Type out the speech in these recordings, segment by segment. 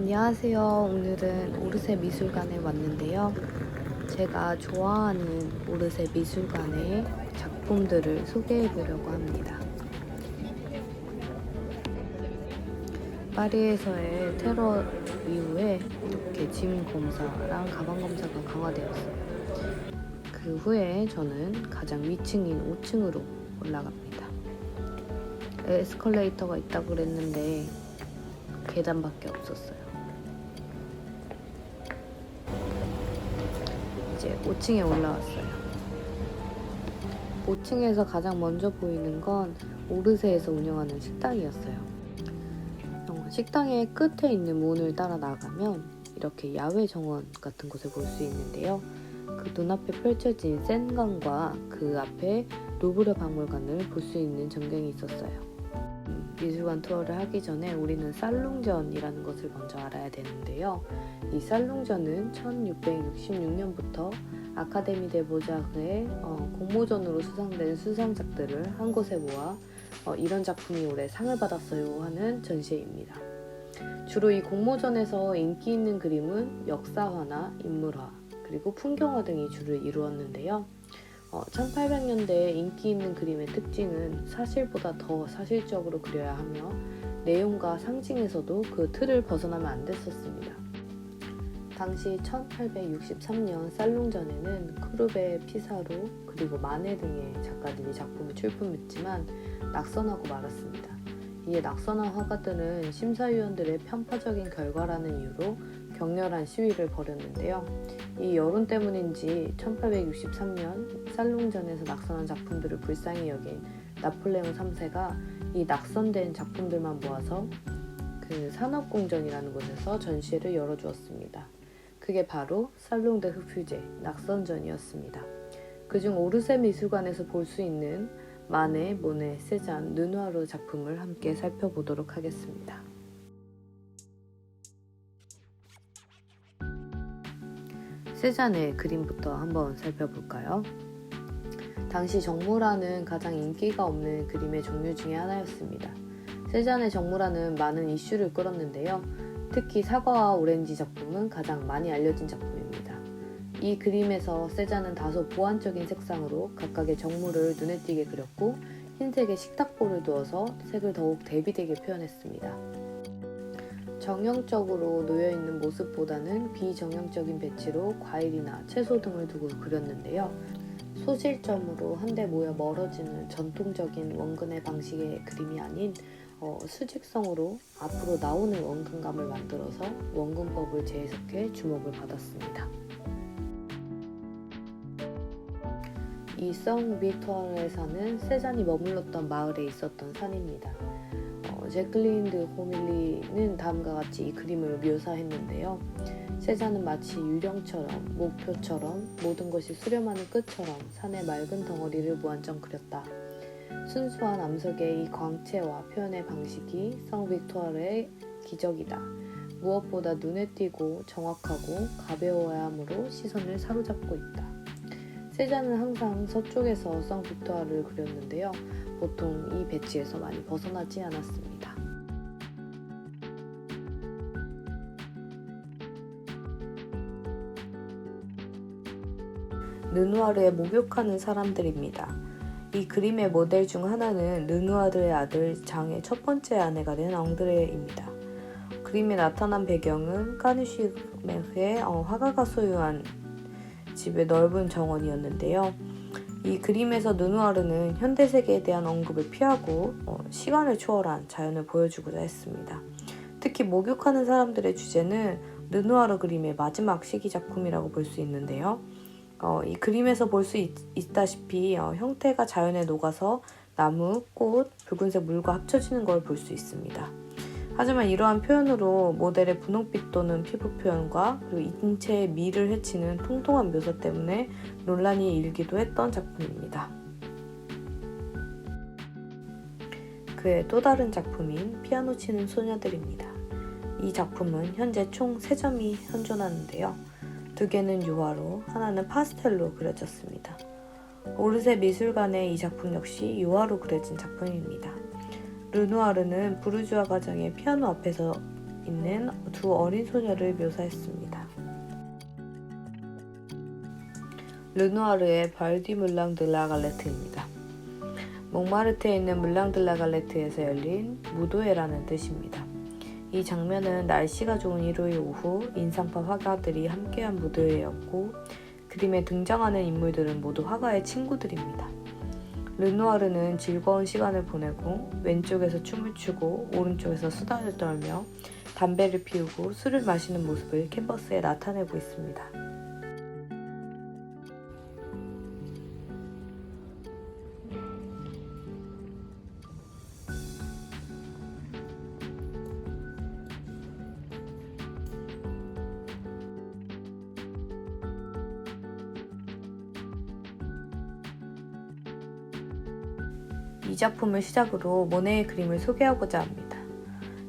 안녕하세요. 오늘은 오르세 미술관에 왔는데요. 제가 좋아하는 오르세 미술관의 작품들을 소개해 보려고 합니다. 파리에서의 테러 이후에 이렇게 짐 검사랑 가방 검사가 강화되었어요. 그 후에 저는 가장 위층인 5층으로 올라갑니다. 에스컬레이터가 있다고 그랬는데 계단밖에 없었어요. 이제 5층에 올라왔어요. 5층에서 가장 먼저 보이는 건 오르세에서 운영하는 식당이었어요. 식당의 끝에 있는 문을 따라 나가면 이렇게 야외 정원 같은 곳을 볼 수 있는데요. 그 눈앞에 펼쳐진 센강과 그 앞에 루브르 박물관을 볼 수 있는 전경이 있었어요. 미술관 투어를 하기 전에 우리는 살롱전이라는 것을 먼저 알아야 되는데요. 이 살롱전은 1666년부터 아카데미 데 보자르의 공모전으로 수상된 수상작들을 한 곳에 모아 이런 작품이 올해 상을 받았어요 하는 전시회입니다. 주로 이 공모전에서 인기 있는 그림은 역사화나 인물화, 그리고 풍경화 등이 주를 이루었는데요. 1800년대에 인기 있는 그림의 특징은 사실보다 더 사실적으로 그려야 하며 내용과 상징에서도 그 틀을 벗어나면 안 됐었습니다. 당시 1863년 살롱전에는 크루베, 피사로, 그리고 마네 등의 작가들이 작품을 출품했지만 낙선하고 말았습니다. 이에 낙선한 화가들은 심사위원들의 편파적인 결과라는 이유로 격렬한 시위를 벌였는데요. 이 여론 때문인지 1863년 살롱전에서 낙선한 작품들을 불쌍히 여긴 나폴레옹 3세가 이 낙선된 작품들만 모아서 그 산업공전이라는 곳에서 전시회를 열어주었습니다. 그게 바로 살롱 데 흡퓨제, 낙선전이었습니다. 그중 오르세 미술관에서 볼 수 있는 마네, 모네, 세잔, 르누아르 작품을 함께 살펴보도록 하겠습니다. 세잔의 그림부터 한번 살펴볼까요? 당시 정모라는 가장 인기가 없는 그림의 종류 중에 하나였습니다. 세잔의 정모라는 많은 이슈를 끌었는데요. 특히 사과와 오렌지 작품은 가장 많이 알려진 작품입니다. 이 그림에서 세잔은 다소 보완적인 색상으로 각각의 정모를 눈에 띄게 그렸고 흰색의 식탁보를 두어서 색을 더욱 대비되게 표현했습니다. 정형적으로 놓여있는 모습보다는 비정형적인 배치로 과일이나 채소 등을 두고 그렸는데요. 소실점으로 한데 모여 멀어지는 전통적인 원근의 방식의 그림이 아닌 수직성으로 앞으로 나오는 원근감을 만들어서 원근법을 재해석해 주목을 받았습니다. 이 성 빅토르에 사는 세잔이 머물렀던 마을에 있었던 산입니다. 제클린 드 호밀리는 다음과 같이 이 그림을 묘사했는데요. 세잔은 마치 유령처럼, 목표처럼, 모든 것이 수렴하는 끝처럼 산의 맑은 덩어리를 무한정 그렸다. 순수한 암석의 이 광채와 표현의 방식이 성 빅토르의 기적이다. 무엇보다 눈에 띄고 정확하고 가벼워야 하므로 시선을 사로잡고 있다. 세잔은 항상 서쪽에서 성 빅토르를 그렸는데요. 보통 이 배치에서 많이 벗어나지 않았습니다. 르누아르에 목욕하는 사람들입니다. 이 그림의 모델 중 하나는 르누아르의 아들 장의 첫 번째 아내가 된 앙드레입니다. 그림에 나타난 배경은 까누시메르의 화가가 소유한 집의 넓은 정원이었는데요. 이 그림에서 르누아르는 현대세계에 대한 언급을 피하고 시간을 초월한 자연을 보여주고자 했습니다. 특히 목욕하는 사람들의 주제는 르누아르 그림의 마지막 시기 작품이라고 볼 수 있는데요. 이 그림에서 볼 수 있다시피 형태가 자연에 녹아서 나무, 꽃, 붉은색 물과 합쳐지는 걸 볼 수 있습니다. 하지만 이러한 표현으로 모델의 분홍빛 또는 피부 표현과 그리고 인체의 미를 해치는 통통한 묘사 때문에 논란이 일기도 했던 작품입니다. 그의 또 다른 작품인 피아노 치는 소녀들입니다. 이 작품은 현재 총 3점이 현존하는데요. 2개는 유화로, 하나는 파스텔로 그려졌습니다. 오르세 미술관의 이 작품 역시 유화로 그려진 작품입니다. 르누아르는 부르주아 가정의 피아노 앞에서 있는 두 어린 소녀를 묘사했습니다. 르누아르의 발디 물랑 드라 갈레트입니다. 몽마르트에 있는 물랑 드라 갈레트에서 열린 무도회라는 뜻입니다. 이 장면은 날씨가 좋은 일요일 오후 인상파 화가들이 함께한 무도회였고 그림에 등장하는 인물들은 모두 화가의 친구들입니다. 르누아르는 즐거운 시간을 보내고 왼쪽에서 춤을 추고 오른쪽에서 수다를 떨며 담배를 피우고 술을 마시는 모습을 캔버스에 나타내고 있습니다. 이 작품을 시작으로 모네의 그림을 소개하고자 합니다.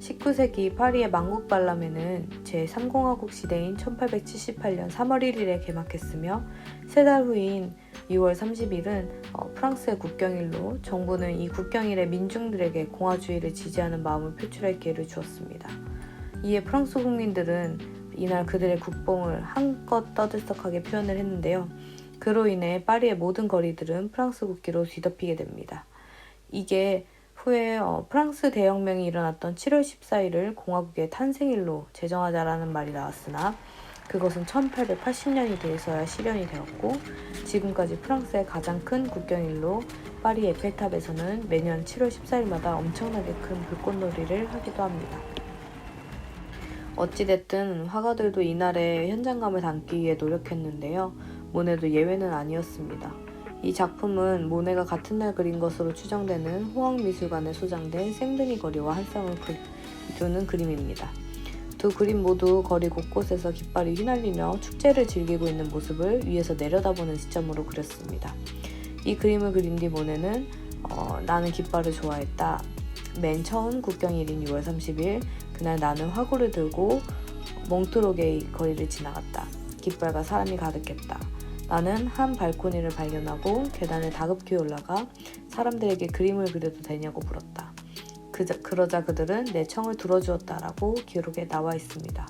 19세기 파리의 만국 박람회는 제3공화국 시대인 1878년 3월 1일에 개막했으며 3달 후인 6월 30일은 프랑스의 국경일로 정부는 이 국경일에 민중들에게 공화주의를 지지하는 마음을 표출할 기회를 주었습니다. 이에 프랑스 국민들은 이날 그들의 국뽕을 한껏 떠들썩하게 표현을 했는데요. 그로 인해 파리의 모든 거리들은 프랑스 국기로 뒤덮이게 됩니다. 이게 후에 프랑스 대혁명이 일어났던 7월 14일을 공화국의 탄생일로 제정하자라는 말이 나왔으나 그것은 1880년이 돼서야 실현이 되었고 지금까지 프랑스의 가장 큰 국경일로 파리 에펠탑에서는 매년 7월 14일마다 엄청나게 큰 불꽃놀이를 하기도 합니다. 어찌됐든 화가들도 이날의 현장감을 담기 위해 노력했는데요. 모네도 예외는 아니었습니다. 이 작품은 모네가 같은 날 그린 것으로 추정되는 호황미술관에 소장된 생드니 거리와 한 쌍을 이루는 그림입니다. 두 그림 모두 거리 곳곳에서 깃발이 휘날리며 축제를 즐기고 있는 모습을 위에서 내려다보는 시점으로 그렸습니다. 이 그림을 그린 뒤 모네는 나는 깃발을 좋아했다. 맨 처음 국경일인 6월 30일 그날 나는 화구를 들고 몽트로게의 거리를 지나갔다. 깃발과 사람이 가득했다. 나는 한 발코니를 발견하고 계단을 다급히 올라가 사람들에게 그림을 그려도 되냐고 물었다. 그러자 그들은 내 청을 들어주었다라고 기록에 나와 있습니다.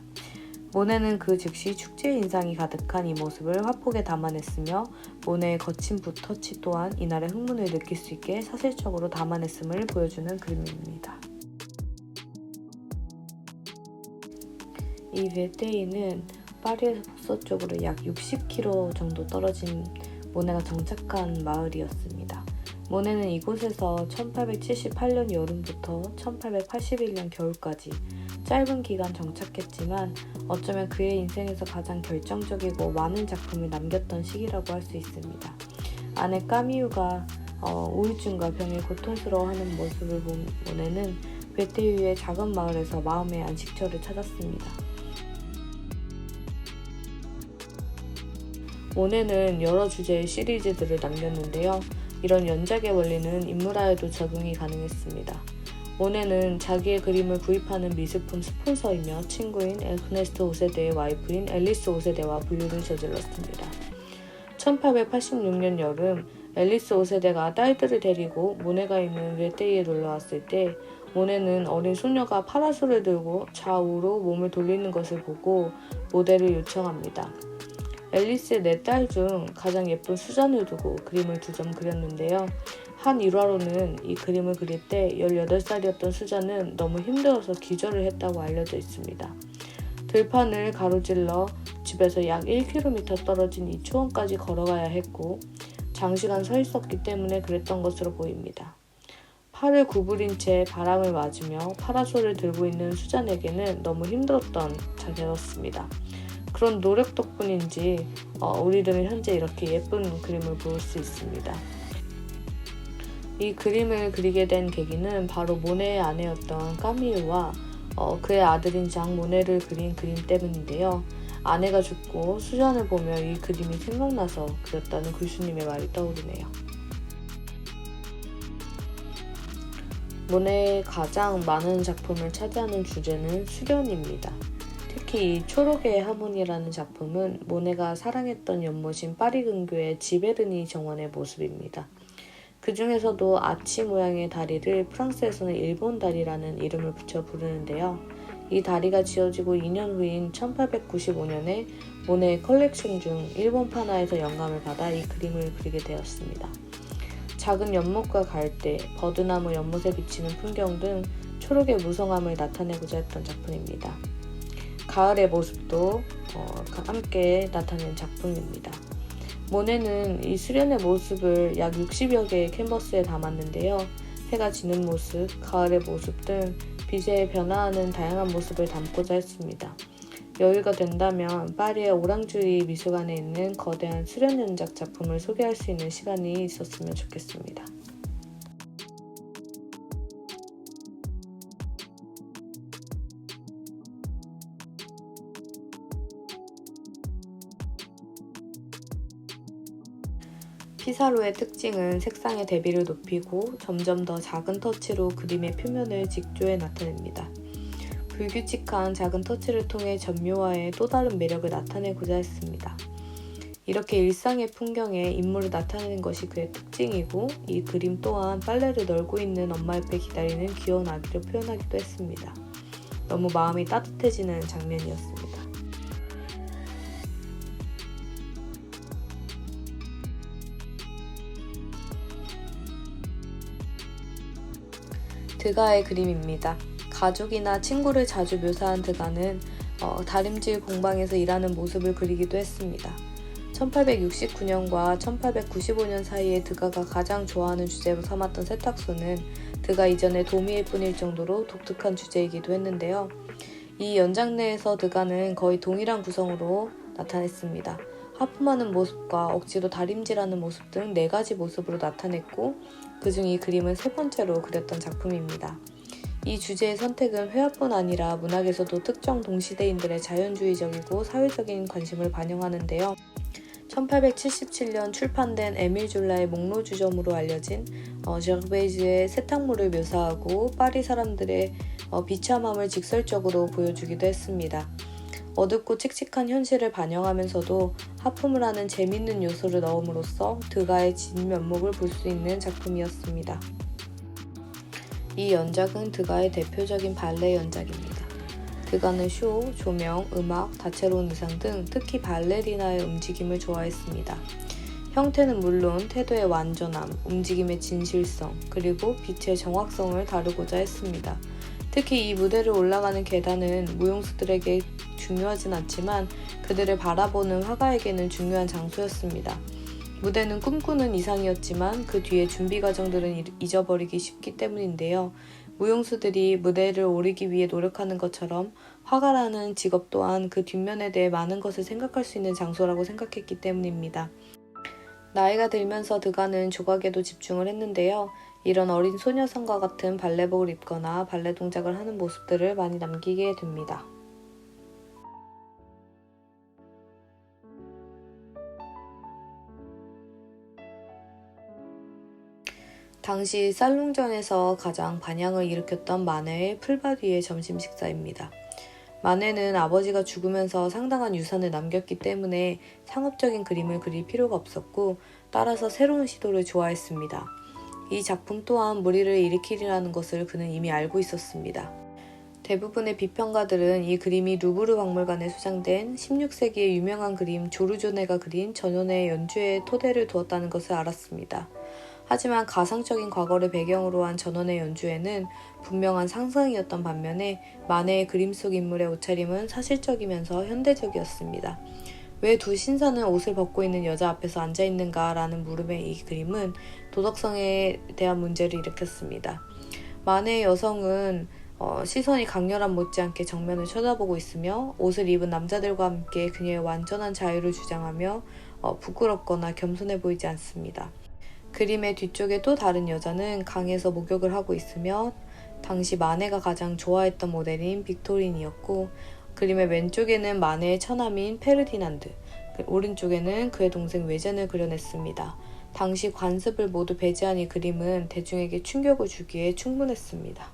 모네는 그 즉시 축제의 인상이 가득한 이 모습을 화폭에 담아냈으며 모네의 거친 붓터치 또한 이날의 흥분을 느낄 수 있게 사실적으로 담아냈음을 보여주는 그림입니다. 이 벨테이는 파리에서 북서쪽으로 약 60km 정도 떨어진 모네가 정착한 마을이었습니다. 모네는 이곳에서 1878년 여름부터 1881년 겨울까지 짧은 기간 정착했지만 어쩌면 그의 인생에서 가장 결정적이고 많은 작품을 남겼던 시기라고 할 수 있습니다. 아내 까미유가 우울증과 병에 고통스러워하는 모습을 본 모네는 벨테유의 작은 마을에서 마음의 안식처를 찾았습니다. 모네는 여러 주제의 시리즈들을 남겼는데요. 이런 연작의 원리는 인물화에도 적용이 가능했습니다. 모네는 자기의 그림을 구입하는 미술품 스폰서이며 친구인 에르네스트 오세데의 와이프인 앨리스 오세데와 불륜을 저질렀습니다. 1886년 여름 앨리스 오세데가 딸들을 데리고 모네가 있는 벨테이에 놀러왔을 때 모네는 어린 소녀가 파라솔을 들고 좌우로 몸을 돌리는 것을 보고 모델을 요청합니다. 앨리스의 4딸 중 가장 예쁜 수잔을 두고 그림을 2점 그렸는데요. 한 일화로는 이 그림을 그릴 때 18살이었던 수잔은 너무 힘들어서 기절을 했다고 알려져 있습니다. 들판을 가로질러 집에서 약 1km 떨어진 이 초원까지 걸어가야 했고 장시간 서 있었기 때문에 그랬던 것으로 보입니다. 팔을 구부린 채 바람을 맞으며 파라솔을 들고 있는 수잔에게는 너무 힘들었던 자세였습니다. 그런 노력 덕분인지 우리들은 현재 이렇게 예쁜 그림을 볼 수 있습니다. 이 그림을 그리게 된 계기는 바로 모네의 아내였던 까미유와 그의 아들인 장 모네를 그린 그림 때문인데요. 아내가 죽고 수잔을 보며 이 그림이 생각나서 그렸다는 글쓰님의 말이 떠오르네요. 모네의 가장 많은 작품을 차지하는 주제는 수련입니다. 특히 이 초록의 하모니라는 작품은 모네가 사랑했던 연못인 파리 근교의 지베르니 정원의 모습입니다. 그 중에서도 아치 모양의 다리를 프랑스에서는 일본 다리라는 이름을 붙여 부르는데요. 이 다리가 지어지고 2년 후인 1895년에 모네의 컬렉션 중 일본 판화에서 영감을 받아 이 그림을 그리게 되었습니다. 작은 연못과 갈대, 버드나무 연못에 비치는 풍경 등 초록의 무성함을 나타내고자 했던 작품입니다. 가을의 모습도 함께 나타낸 작품입니다. 모네는 이 수련의 모습을 약 60여 개의 캔버스에 담았는데요. 해가 지는 모습, 가을의 모습 등 빛의 변화하는 다양한 모습을 담고자 했습니다. 여유가 된다면 파리의 오랑주리 미술관에 있는 거대한 수련 연작 작품을 소개할 수 있는 시간이 있었으면 좋겠습니다. 피사로의 특징은 색상의 대비를 높이고 점점 더 작은 터치로 그림의 표면을 직조해 나타냅니다. 불규칙한 작은 터치를 통해 점묘화의 또 다른 매력을 나타내고자 했습니다. 이렇게 일상의 풍경에 인물을 나타내는 것이 그의 특징이고, 이 그림 또한 빨래를 널고 있는 엄마 옆에 기다리는 귀여운 아기를 표현하기도 했습니다. 너무 마음이 따뜻해지는 장면이었습니다. 드가의 그림입니다. 가족이나 친구를 자주 묘사한 드가는 다림질 공방에서 일하는 모습을 그리기도 했습니다. 1869년과 1895년 사이에 드가가 가장 좋아하는 주제로 삼았던 세탁소는 드가 이전의 도미일 뿐일 정도로 독특한 주제이기도 했는데요. 이 연장 내에서 드가는 거의 동일한 구성으로 나타냈습니다. 하품하는 모습과 억지로 다림질하는 모습 등 4가지 모습으로 나타냈고, 그중 이 그림은 3번째로 그렸던 작품입니다. 이 주제의 선택은 회화뿐 아니라 문학에서도 특정 동시대인들의 자연주의적이고 사회적인 관심을 반영하는데요. 1877년 출판된 에밀 졸라의 목로주점으로 알려진 저르베이즈의 세탁물을 묘사하고 파리 사람들의 비참함을 직설적으로 보여주기도 했습니다. 어둡고 칙칙한 현실을 반영하면서도 하품을 하는 재밌는 요소를 넣음으로써 드가의 진면목을 볼 수 있는 작품이었습니다. 이 연작은 드가의 대표적인 발레 연작입니다. 드가는 쇼, 조명, 음악, 다채로운 의상 등 특히 발레리나의 움직임을 좋아했습니다. 형태는 물론 태도의 완전함, 움직임의 진실성, 그리고 빛의 정확성을 다루고자 했습니다. 특히 이 무대를 올라가는 계단은 무용수들에게 중요하진 않지만 그들을 바라보는 화가에게는 중요한 장소였습니다. 무대는 꿈꾸는 이상이었지만 그 뒤의 준비 과정들은 잊어버리기 쉽기 때문인데요. 무용수들이 무대를 오르기 위해 노력하는 것처럼 화가라는 직업 또한 그 뒷면에 대해 많은 것을 생각할 수 있는 장소라고 생각했기 때문입니다. 나이가 들면서 드가는 조각에도 집중을 했는데요. 이런 어린 소녀상과 같은 발레복을 입거나 발레 동작을 하는 모습들을 많이 남기게 됩니다. 당시 살롱전에서 가장 반향을 일으켰던 마네의 풀밭 위의 점심 식사입니다. 마네는 아버지가 죽으면서 상당한 유산을 남겼기 때문에 상업적인 그림을 그릴 필요가 없었고, 따라서 새로운 시도를 좋아했습니다. 이 작품 또한 무리를 일으키리라는 것을 그는 이미 알고 있었습니다. 대부분의 비평가들은 이 그림이 루브르 박물관에 수장된 16세기의 유명한 그림 조르조네가 그린 전원의 연주에 토대를 두었다는 것을 알았습니다. 하지만 가상적인 과거를 배경으로 한 전원의 연주에는 분명한 상상이었던 반면에 마네의 그림 속 인물의 옷차림은 사실적이면서 현대적이었습니다. 왜 두 신사는 옷을 벗고 있는 여자 앞에서 앉아있는가 라는 물음의 이 그림은 도덕성에 대한 문제를 일으켰습니다. 마네의 여성은 시선이 강렬한 못지않게 정면을 쳐다보고 있으며 옷을 입은 남자들과 함께 그녀의 완전한 자유를 주장하며 부끄럽거나 겸손해 보이지 않습니다. 그림의 뒤쪽에 또 다른 여자는 강에서 목욕을 하고 있으며 당시 마네가 가장 좋아했던 모델인 빅토린이었고, 그림의 왼쪽에는 마네의 처남인 페르디난드, 오른쪽에는 그의 동생 외젠을 그려냈습니다. 당시 관습을 모두 배제한 이 그림은 대중에게 충격을 주기에 충분했습니다.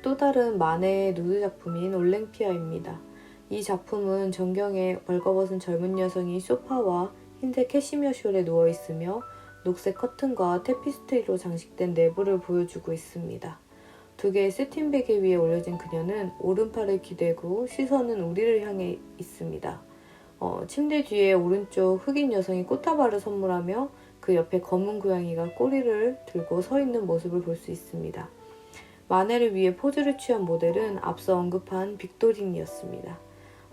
또 다른 마네의 누드 작품인 올랭피아입니다. 이 작품은 전경에 벌거벗은 젊은 여성이 소파와 흰색 캐시미어 숄에 누워있으며 녹색 커튼과 테피스트리로 장식된 내부를 보여주고 있습니다. 두 개의 세틴 베개 위에 올려진 그녀는 오른팔을 기대고 시선은 우리를 향해 있습니다. 침대 뒤에 오른쪽 흑인 여성이 꽃다발을 선물하며 그 옆에 검은 고양이가 꼬리를 들고 서 있는 모습을 볼 수 있습니다. 마네를 위해 포즈를 취한 모델은 앞서 언급한 빅토린이었습니다.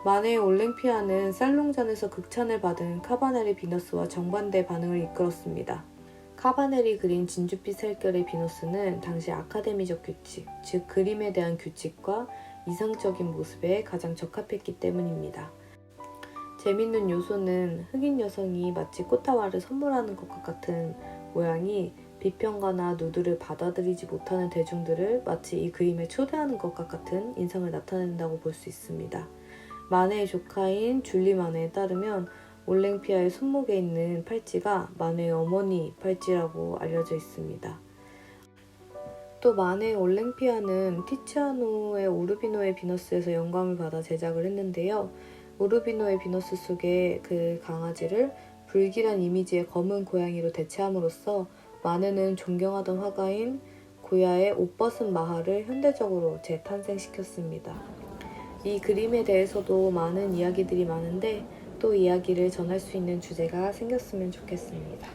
마네의 올랭피아는 살롱잔에서 극찬을 받은 카바네리 비너스와 정반대 반응을 이끌었습니다. 카바넬이 그린 진주빛 살결의 비너스는 당시 아카데미적 규칙, 즉 그림에 대한 규칙과 이상적인 모습에 가장 적합했기 때문입니다. 재밌는 요소는 흑인 여성이 마치 꽃다발을 선물하는 것과 같은 모양이 비평가나 누드를 받아들이지 못하는 대중들을 마치 이 그림에 초대하는 것과 같은 인상을 나타낸다고 볼 수 있습니다. 마네의 조카인 줄리 마네에 따르면 올랭피아의 손목에 있는 팔찌가 마네의 어머니 팔찌라고 알려져 있습니다. 또 마네의 올랭피아는 티치아노의 우르비노의 비너스에서 영감을 받아 제작을 했는데요. 우르비노의 비너스 속에 그 강아지를 불길한 이미지의 검은 고양이로 대체함으로써 마네는 존경하던 화가인 고야의 옷벗은 마하를 현대적으로 재탄생시켰습니다. 이 그림에 대해서도 많은 이야기들이 많은데 또 이야기를 전할 수 있는 주제가 생겼으면 좋겠습니다.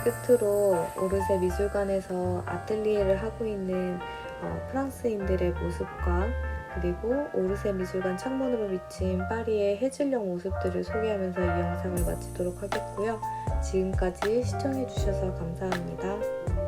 끝으로 오르세 미술관에서 아틀리에를 하고 있는 프랑스인들의 모습과 그리고 오르세 미술관 창문으로 비친 파리의 해질녘 모습들을 소개하면서 이 영상을 마치도록 하겠고요. 지금까지 시청해주셔서 감사합니다.